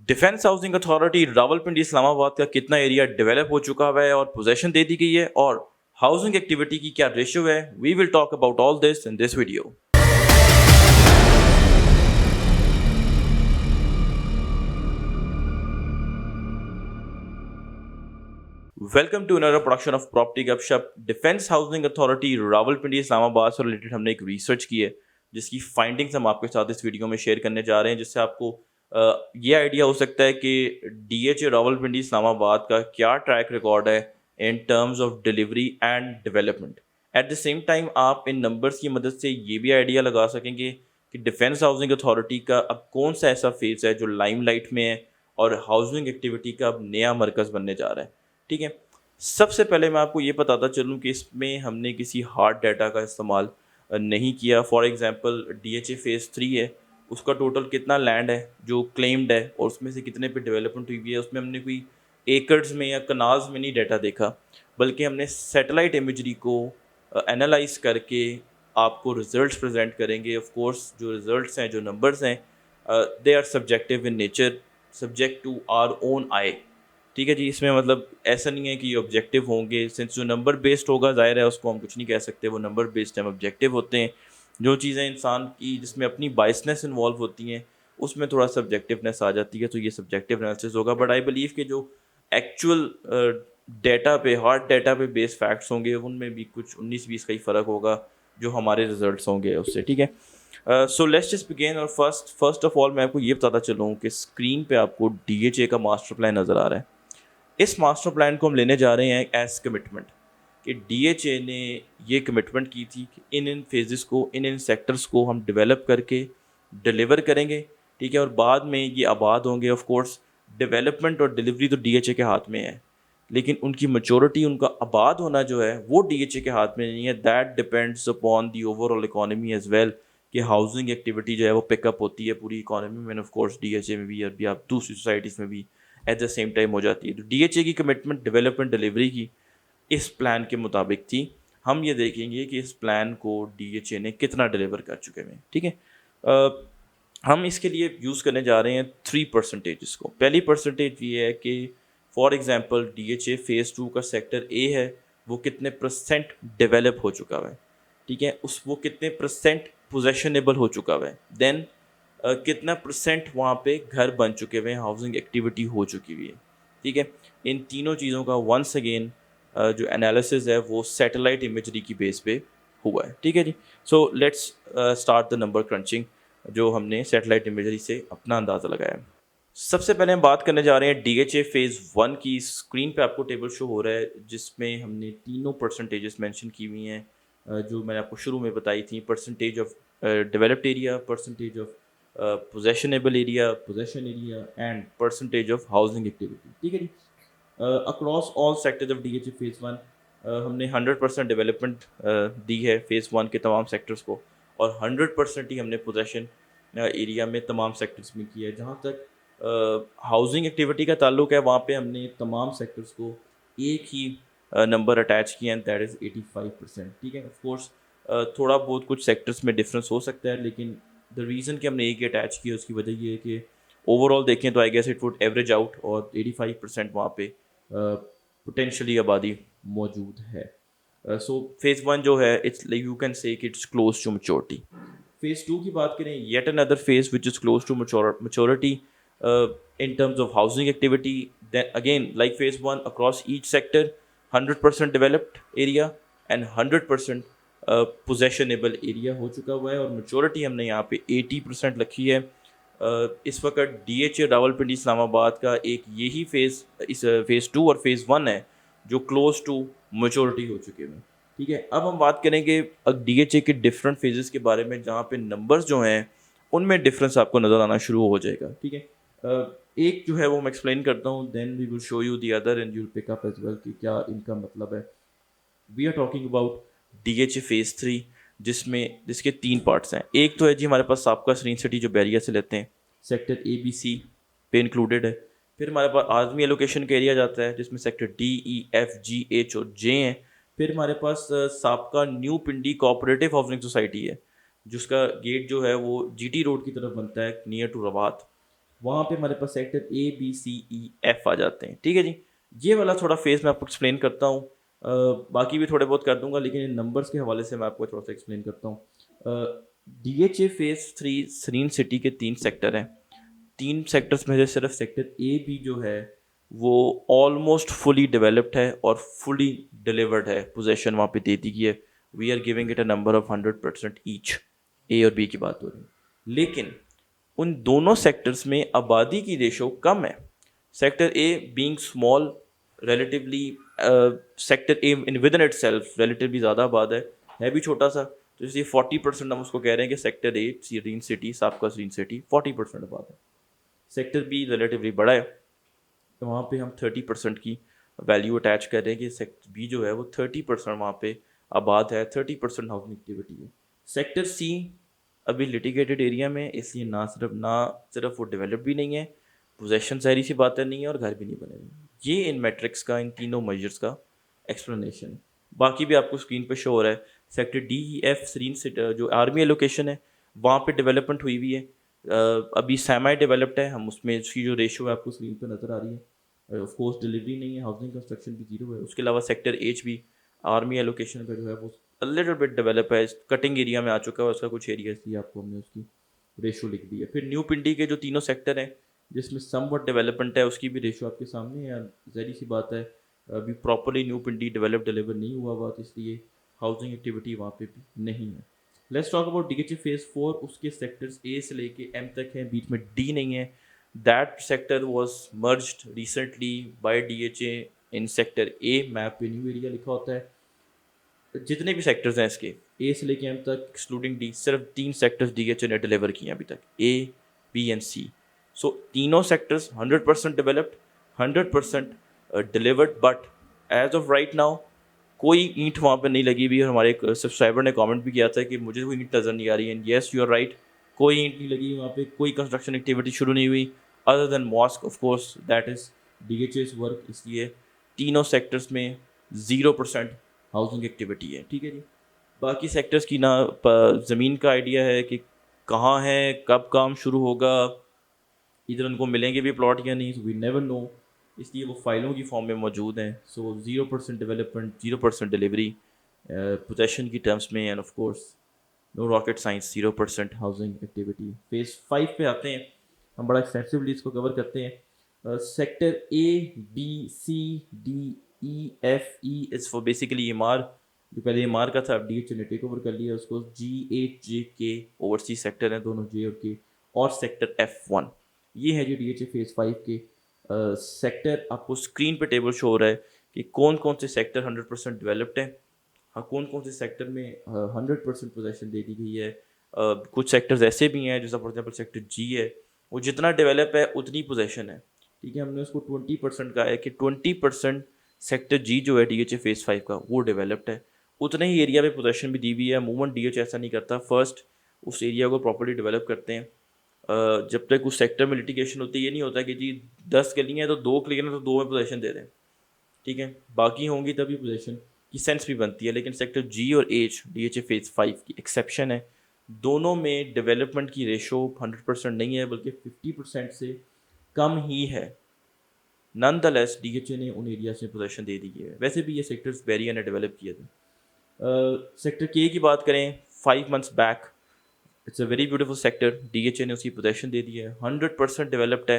Defence Housing Authority Rawalpindi Islamabad का कितना area develop हो चुका है और पोजेशन दे दी गई है और हाउसिंग एक्टिविटी की क्या रेशियो है, we will talk about all this in this video. Welcome to another production of property Gupshup. Defence Housing Authority Rawalpindi Islamabad से रिलेटेड हमने एक रिसर्च की है जिसकी फाइंडिंग्स हम आपके साथ इस वीडियो में शेयर करने जा रहे हैं, जिससे आपको ये आइडिया हो सकता है कि डीएचए रावलपिंडी इस्लामाबाद का क्या ट्रैक रिकॉर्ड है इन terms of delivery and development. At the same time आप इन नंबर्स की मदद से ये भी आइडिया लगा सकेंगे कि डिफेंस हाउसिंग अथॉरिटी का अब कौन सा ऐसा फेज़ है जो लाइमलाइट में है और हाउसिंग एक्टिविटी का अब नया मरकज़ बनने जा रहा है। ठीक है, सबसे पहले मैं आपको ये बताता चलूँ कि इसमें हमने किसी हार्ड डाटा का इस्तेमाल नहीं किया। फॉर एग्जांपल डीएचए फेज़ 3 है, उसका टोटल कितना लैंड है जो क्लेम्ड है और उसमें से कितने पे डेवलपमेंट हुई है, उसमें हमने कोई एकड़्स में या कनाल्स में नहीं डाटा देखा, बल्कि हमने सैटेलाइट इमेजरी को एनालाइज करके आपको रिजल्ट्स प्रेजेंट करेंगे। ऑफ कोर्स जो रिजल्ट्स हैं, जो नंबर्स हैं, they are subjective in nature, subject to our own eye. ठीक है जी, इसमें मतलब ऐसा नहीं है कि ये ऑब्जेक्टिव होंगे, सिंस जो नंबर बेस्ड होगा ज़ाहिर है उसको हम कुछ नहीं कह सकते, वो नंबर बेस्ड हम ऑब्जेक्टिव होते हैं। जो चीज़ें इंसान की जिसमें अपनी बायसनेस इन्वॉल्व होती हैं उसमें थोड़ा सब्जेक्टिवनेस आ जाती है, तो ये सब्जेक्टिव एनालिसिस होगा। बट आई बिलीव कि जो एक्चुअल डेटा पे, हार्ड डेटा पे बेस्ड फैक्ट्स होंगे उनमें भी कुछ 19-20 का ही फ़र्क होगा जो हमारे रिजल्ट्स होंगे उससे। ठीक है, सो लेट्स जस्ट बिगिन। और फर्स्ट ऑफ ऑल मैं आपको ये बताता चलूँ कि स्क्रीन पे आपको डीएचए का मास्टर प्लान नज़र आ रहा है। इस मास्टर प्लान को हम लेने जा रहे हैं एज कमिटमेंट कि डीएचए ने ये कमिटमेंट की थी कि इन फेजेस को, इन सेक्टर्स को हम डेवलप करके डिलीवर करेंगे। ठीक है, और बाद में ये आबाद होंगे। ऑफ कोर्स डेवलपमेंट और डिलीवरी तो डीएचए के हाथ में है, लेकिन उनकी मैच्योरिटी, उनका आबाद होना जो है वो डीएचए के हाथ में नहीं है। That depends upon the overall economy as well, कि हाउसिंग एक्टिविटी जो है वो पिकअप होती है पूरी इकोनॉमी में, ऑफ कोर्स डीएचए में भी, अभी आप दूसरी सोसाइटीज़ में भी एट द सेम टाइम हो जाती है। तो डीएचए की कमिटमेंट डेवलपमेंट डिलीवरी की इस प्लान के मुताबिक थी। हम ये देखेंगे कि इस प्लान को डीएचए ने कितना डिलीवर कर चुके हैं। ठीक है, हम इसके लिए यूज़ करने जा रहे हैं 3% को। पहली परसेंटेज ये है कि फॉर एग्जांपल डीएचए फेज़ 2 का सेक्टर ए है, वो कितने परसेंट डेवलप हो चुका है। ठीक है, वो कितने परसेंट पोजेशनेबल हो चुका है। देन कितना परसेंट वहाँ पे घर बन चुके हुए हैं, हाउसिंग एक्टिविटी हो चुकी हुई है। ठीक है, इन तीनों चीज़ों का वंस अगेन जो एनालिसिस है वो सैटेलाइट इमेजरी की बेस पे हुआ है। ठीक है ji, so let's start the number crunching जो हमने सैटेलाइट इमेजरी से अपना अंदाज़ा लगाया। सबसे पहले हम बात करने जा रहे हैं डीएचए फेज़ 1 की। स्क्रीन पे आपको टेबल शो हो रहा है जिसमें हमने तीनों परसेंटेजेस मेंशन की हुई हैं जो मैंने आपको शुरू में बताई थी। Percentage of developed area, percentage of possessionable area, possession area and percentage of housing activity. ठीक है ji, across all sectors of DHA phase 1 हमने 100% डेवलपमेंट दी है फेज़ 1 के तमाम सेक्टर्स को, और 100% ही हमने पोजेशन एरिया में तमाम सेक्टर्स में किया है। जहाँ तक हाउसिंग एक्टिविटी का ताल्लुक है, वहाँ पे हमने तमाम सेक्टर्स को एक ही नंबर अटैच किया, एंड दैट इज़ 85%। ठीक है, ऑफ कोर्स थोड़ा बहुत कुछ सेक्टर्स में डिफरेंस हो सकता है, लेकिन द रीज़न कि हमने एक ही अटैच किया उसकी वजह ये है कि ओवरऑल देखें तो I guess it would average out, और 85% वहाँ पे पोटेंशली आबादी मौजूद है। सो फेज़ 1 जो है, इट्स यू कैन से कि it's close to maturity. Phase 2 की बात करें, yet another phase which is close to maturity in terms of housing activity. Then again, like phase 1, across each sector 100% developed area and 100% possessionable area हो चुका हुआ है, और maturity हमने यहाँ पे 80% रखी है। इस वक्त डीएचए रावलपिंडी इस्लामाबाद का एक यही फेज़, इस फेज़ 2 और फेज़ 1 है जो क्लोज टू मेच्योरिटी हो चुके हैं। ठीक है, अब हम बात करेंगे डीएचए के डिफरेंट फेजेस के बारे में, जहाँ पे नंबर्स जो हैं उनमें डिफरेंस आपको नज़र आना शुरू हो जाएगा। ठीक है, एक जो है वो मैं एक्सप्लेन करता हूँ, then we will show you the other and you will pick up as well कि क्या इनका मतलब है। We are talking about DHA phase 3 जिसके 3 पार्ट्स हैं। एक तो है जी हमारे पास साबका सरीन सिटी जो बैरिया से लेते हैं, सेक्टर ए बी सी पे इंक्लूडेड है। फिर हमारे पास आज़मी एलोकेशन का एरिया जाता है जिसमें sector D E F G H और जे हैं। फिर हमारे पास साबका न्यू पिंडी कोऑपरेटिव हाउसिंग सोसाइटी है जिसका गेट जो है वो जीटी रोड की तरफ बनता है नियर टू रवात। वहाँ पे हमारे पास sector A B C E F आ जाते हैं, ठीक है जी। ये वाला थोड़ा फेस मैं आपको एक्सप्लेन करता हूँ, बाकी भी थोड़े बहुत कर दूंगा, लेकिन इन नंबर्स के हवाले से मैं आपको थोड़ा सा एक्सप्लेन करता हूँ। DHA फेज 3 सरीन सिटी के 3 सेक्टर हैं। 3 सेक्टर्स में से सिर्फ सेक्टर ए भी जो है वो ऑलमोस्ट फुली डेवलप्ड है और फुली डिलीवर्ड है, पोजेशन वहाँ पे दे दी गई है। We are giving it a number of 100% each. A और बी की बात हो रही है, लेकिन उन दोनों सेक्टर्स में आबादी की रेशो कम है। Sector a being small relatively, sector A in with in it self relatively ज़्यादा आबाद है भी छोटा सा। तो इसलिए 40% हम उसको कह रहे हैं कि सेक्टर ए सीरीन सिटी, साबका सीरीन सिटी 40% आबाद है। सेक्टर बी रिलेटिवली बड़ा है, तो वहाँ पे हम 30% की वैल्यू अटैच कर रहे हैं कि सेक्टर बी जो है वो 30% वहाँ पे आबाद है, 30% हाउसिंग एक्टिविटी है। सेक्टर सी अभी लिटिगेटेड एरिया में, इसलिए ना सिर्फ वो डेवलप भी नहीं है, पोजेशन सारी सी बातें नहीं है, और घर भी नहीं बने हुए। ये इन मैट्रिक्स का, इन तीनों मेजर्स का एक्सप्लेनेशन है। बाकी भी आपको स्क्रीन पे शो हो रहा है। सेक्टर DEF सरीन से जो आर्मी एलोकेशन है वहाँ पे डेवलपमेंट हुई हुई है, अभी सेमी डेवलप्ड है। हम उसमें उसकी जो रेशो है आपको स्क्रीन पे नज़र आ रही है। ऑफ कोर्स डिलीवरी नहीं है, हाउसिंग कंस्ट्रक्शन भी जीरो है। उसके अलावा सेक्टर एच भी आर्मी एलोकेशन का जो है वो लिटिल बिट डेवलप है, कटिंग एरिया में आ चुका है उसका कुछ एरिया, इसलिए आपको हमने उसकी रेशो लिख दी है। फिर न्यू पिंडी के जो तीनों सेक्टर हैं जिसमें समवट डेवलपमेंट है, उसकी भी रेशो आपके सामने है। ज़ाहिर सी बात है अभी प्रॉपरली न्यू पिंडी डिलीवर नहीं हुआ, तो इसलिए हाउसिंग एक्टिविटी वहाँ पे भी नहीं है। Let's talk about DHA phase 4। उसके सेक्टर्स ए से लेके एम तक हैं, बीच में डी नहीं है। That sector was merged recently by DHA in sector A. Map पे न्यू एरिया लिखा होता है। जितने भी सेक्टर्स हैं इसके ए से लेके एम तक एक्सक्लूडिंग डी, सिर्फ 3 सेक्टर्स DHA ने डिलीवर किए हैं अभी तक, A B and C. So तीनों sectors 100% developed, 100% delivered, but as of right now कोई ईंट वहाँ पे नहीं लगी हुई। और हमारे एक सब्सक्राइबर ने कमेंट भी किया था कि मुझे कोई ईंट नज़र नहीं आ रही है। येस, यू आर राइट, कोई ईंट नहीं लगी वहाँ पे, कोई कंस्ट्रक्शन एक्टिविटी शुरू नहीं हुई other than mosque, of course that is DHA's work. इसलिए तीनों सेक्टर्स में 0% हाउसिंग एक्टिविटी है, ठीक है जी। बाकी सेक्टर्स की ना ज़मीन का आइडिया है कि कहाँ है, कब काम शुरू होगा, इधर उनको मिलेंगे भी प्लॉट या नहीं, सो वी नेवर नो। इसलिए वो फाइलों की फॉर्म में मौजूद हैं। सो 0% डेवलपमेंट, 0% डिलीवरी पोजेशन की टर्म्स में, and of course no rocket science, 0% housing activity. Phase 5 पे आते हैं, हम बड़ा एक्सटेंसिवली इसको कवर करते हैं। Sector A B C D E F E is for basically MR. जो पहले एमआर का था, DHA ने टेक ओवर कर लिया उसको। GHJK ओवरसीज सेक्टर हैं दोनों, J और K। और सेक्टर F1, ये है जो DHA फेज़ 5 के सेक्टर। आपको स्क्रीन पे टेबल शो हो रहा है कि कौन कौन से सेक्टर 100% डेवलप्ड हैं, हाँ कौन कौन से सेक्टर में 100% पोजेशन दे दी गई है। कुछ सेक्टर्स ऐसे भी हैं, जैसा फॉर एग्जांपल सेक्टर जी है, वो जितना डेवलप है उतनी पोजेशन है, ठीक है। हमने उसको 20% कहा है कि 20% सेक्टर जी जो है DHA फेज़ 5 का वो डेवलप्ड है। उतने ही एरिया पे पोजेशन भी दी हुई है। अमूमन DHA ऐसा नहीं करता, फर्स्ट उस एरिया को प्रॉपर्ली डेवलप करते हैं। जब तक उस सेक्टर में लिटिगेशन होती है, ये नहीं होता कि जी 10 गली हैं तो 2 क्लियर हैं तो 2 में पोजेशन दे दें, ठीक है, बाकी होंगी तभी पोजेशन की सेंस भी बनती है। लेकिन सेक्टर जी और एच DHA फेज़ 5 की एक्सेप्शन है। दोनों में डेवलपमेंट की रेशो 100% नहीं है, बल्कि 50% से कम ही है। नन द लेस DHA ने उन एरियाज में पोजेशन दे दी है। वैसे भी ये सेक्टर्स बेरिया ने डेवलप किए थे। सेक्टर के की बात करें, 5 months back, it's a very beautiful sector. DHA ने उसकी पोजेशन दे दी है, 100% डेवलप्ड है,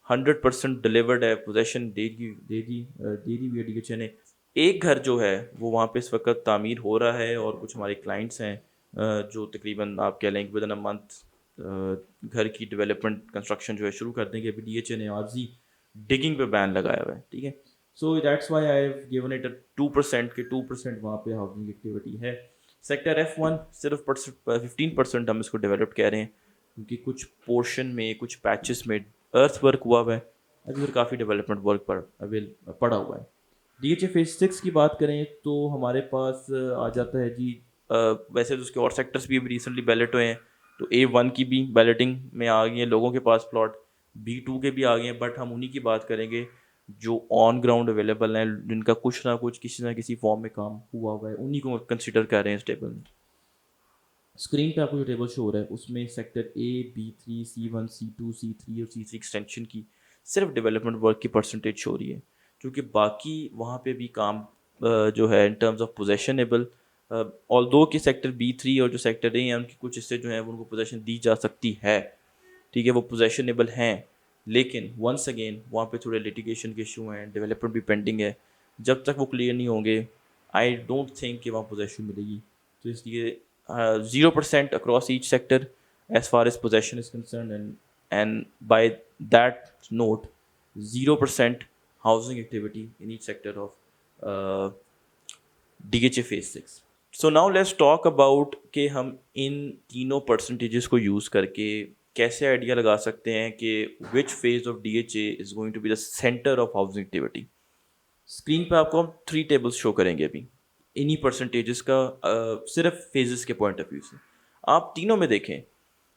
100% डिलीवर्ड है, पोजेशन दे दी हुई है DHA ने। एक घर जो है वो वहाँ पे इस वक्त तामीर हो रहा है, और कुछ हमारे क्लाइंट्स हैं जो तकरीबन आप कह लें विद इन अ मंथ घर की डेवलपमेंट कंस्ट्रक्शन जो है शुरू कर देंगे। अभी DHA ने आज ही डिगिंग पे बैन लगाया हुआ है, ठीक है। So that's why I have given it 2% के 2% वहाँ पे हाउसिंग एक्टिविटी है। सेक्टर F1 सिर्फ 15% हम इसको डेवलप्ड कह रहे हैं, क्योंकि कुछ पोर्शन में, कुछ पैचेस में अर्थ वर्क हुआ हुआ है, अभी फिर काफ़ी डेवलपमेंट वर्क पर पड़ा हुआ है। DHA फेज 6 की बात करें तो हमारे पास आ जाता है जी, वैसे तो उसके और सेक्टर्स भी अभी रिसेंटली बैलेट हुए हैं, तो A1 की भी बैलेटिंग में आ गई है लोगों के पास प्लॉट, B2 के भी आ गए हैं, बट हम उन्हीं की बात करेंगे जो ऑन ग्राउंड अवेलेबल हैं, जिनका कुछ ना कुछ किसी ना किसी फॉर्म में काम हुआ हुआ है, उन्हीं को कंसिडर कर रहे हैं इस टेबल में। स्क्रीन पे आपको जो टेबल शो हो रहा है उसमें sector A, B3, C1, C2, C3 और C3 एक्सटेंशन की सिर्फ डेवलपमेंट वर्क की परसेंटेज शो रही है, क्योंकि बाकी वहाँ पे भी काम जो है इन टर्म्स ऑफ पोजेशनेबल, ऑल दो कि सेक्टर B3 और जो सेक्टर A हैं उनके कुछ हिस्से जो हैं वो उनको पोजेशन दी जा सकती है, ठीक है, वो पोजेशनेबल हैं, लेकिन वंस अगेन वहाँ पे थोड़े लिटिगेशन के इशू हैं, डेवलपमेंट भी पेंडिंग है, जब तक वो क्लियर नहीं होंगे आई डोंट थिंक कि वहाँ पोजेशन मिलेगी। तो इसलिए 0% across each sector as far as possession is concerned, and by that note 0% housing activity in each sector of DHA phase 6. So now let's talk about कि हम इन तीनों परसेंटेजेस को use करके कैसे आइडिया लगा सकते हैं कि which phase of DHA is going to be the centre of housing activity. Screen पे आपको हम 3 टेबल्स शो करेंगे अभी इन्हीं परसेंटेजेस का, सिर्फ फेजेस के पॉइंट ऑफ व्यू से। आप तीनों में देखें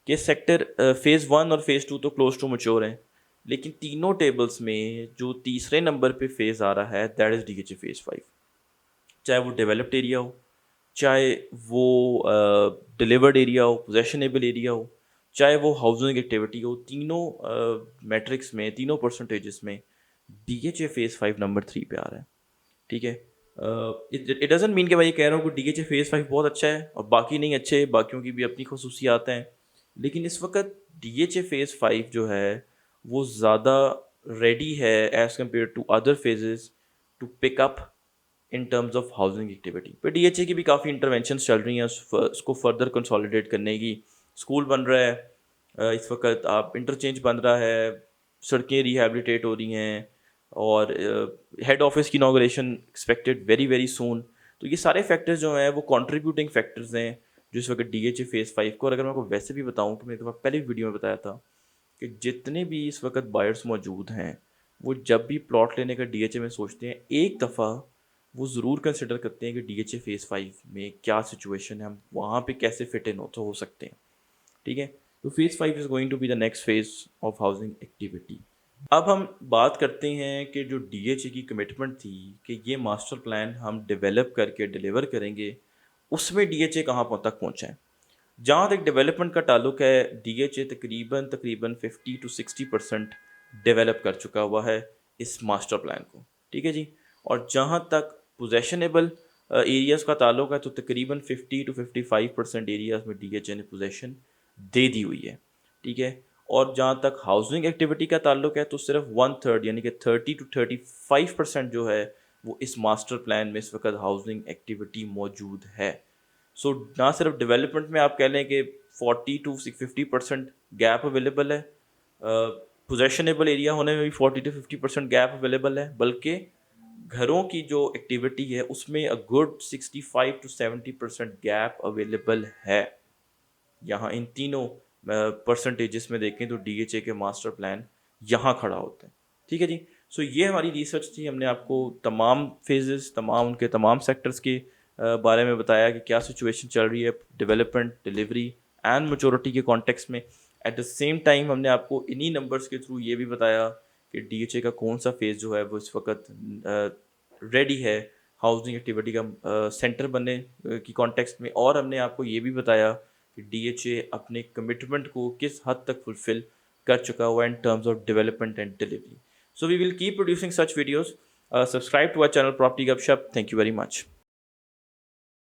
कि सेक्टर फेज़ 1 और फेज़ 2 तो क्लोज टू मैच्योर हैं, लेकिन तीनों टेबल्स में जो तीसरे नंबर पे फेज़ आ रहा है दैट इज़ DHA फेज़ 5, चाहे वो डेवलप्ड एरिया हो, चाहे वो डिलीवर्ड एरिया हो, पोजेशनेबल एरिया हो, चाहे वो हाउसिंग एक्टिविटी हो, तीनों मैट्रिक्स में, तीनों परसेंटेजेस में DHA फेज़ 5 नंबर 3 पे आ रहा है, ठीक है। इट डजेंट मीन कि भाई ये कह रहा हूँ कि DHA फेज़ 5 बहुत अच्छा है और बाकी नहीं अच्छे, बाकियों की भी अपनी खसूसियात हैं, लेकिन इस वक्त DHA फेज़ 5 जो है वो ज़्यादा रेडी है as compared to other phases to pick up in terms of housing activity. पर DHA की भी काफ़ी इंटरवेंशन चल रही हैं उसको फर्दर कंसोलिडेट करने की। स्कूल बन रहा है, इस वक्त आप इंटरचेंज बन रहा है, सड़कें रिहेबिलिटेट हो रही हैं, और हेड ऑफिस की inauguration expected very very soon. तो ये सारे फैक्टर्स जो हैं वो कंट्रीब्यूटिंग फैक्टर्स हैं जो इस वक्त DHA फेज़ 5 को, और अगर मैं आपको वैसे भी बताऊँ कि मैंने पहले वीडियो में बताया था कि जितने भी इस वक्त बायर्स मौजूद हैं वो जब भी प्लॉट लेने का DHA में सोचते हैं एक दफ़ा वो ज़रूर कंसिडर करते हैं कि DHA फेज़ 5 में क्या सिचुएशन है, हम वहाँ पे कैसे फिट इन हो सकते हैं, ठीक है। तो phase 5 is going to be the next phase of housing activity. अब हम बात करते हैं कि जो DHA की कमिटमेंट थी कि ये मास्टर प्लान हम डेवलप करके डिलीवर करेंगे, उसमें DHA कहाँ तक पहुँचा है। जहाँ तक डेवलपमेंट का ताल्लुक है, DHA तकरीबन 50 to 60% डेवलप कर चुका हुआ है इस मास्टर प्लान को, ठीक है जी। और जहाँ तक पोजेशनेबल एरियाज़ का ताल्लुक है तो तकरीबन 50 to 55% एरियाज़ में DHA ने पोजेशन दे दी हुई है, ठीक है। और जहाँ तक हाउसिंग एक्टिविटी का ताल्लुक है तो सिर्फ 1/3 यानी कि 30 to 35% जो है वो इस मास्टर प्लान में इस वक्त हाउसिंग एक्टिविटी मौजूद है। सो ना सिर्फ डेवलपमेंट में आप कह लें कि 40 to 50% गैप अवेलेबल है, पोजेशनेबल एरिया होने में भी 40 to 50% गैप अवेलेबल है, बल्कि घरों की जो एक्टिविटी है उसमें a good 65 to 70% gap available है। यहाँ इन तीनों परसेंटेजेस में देखें तो DHA के मास्टर प्लान यहाँ खड़ा होता है, ठीक है जी। सो ये हमारी रिसर्च थी, हमने आपको तमाम फेजेस, तमाम उनके तमाम सेक्टर्स के बारे में बताया कि क्या सिचुएशन चल रही है डेवलपमेंट, डिलीवरी एंड मैच्योरिटी के कॉन्टेक्स्ट में। एट द सेम टाइम हमने आपको इन्हीं नंबर्स के थ्रू ये भी बताया कि DHA का कौन सा फेज़ जो है वो इस वक्त रेडी है हाउसिंग एक्टिविटी का सेंटर बनने की कॉन्टेक्स्ट में, और हमने आपको ये भी बताया कि DHA अपने कमिटमेंट को किस हद तक फुलफिल कर चुका हुआ इन terms of development and delivery. So we will keep producing such videos. Subscribe to our channel Property Gupshup. Thank you very much.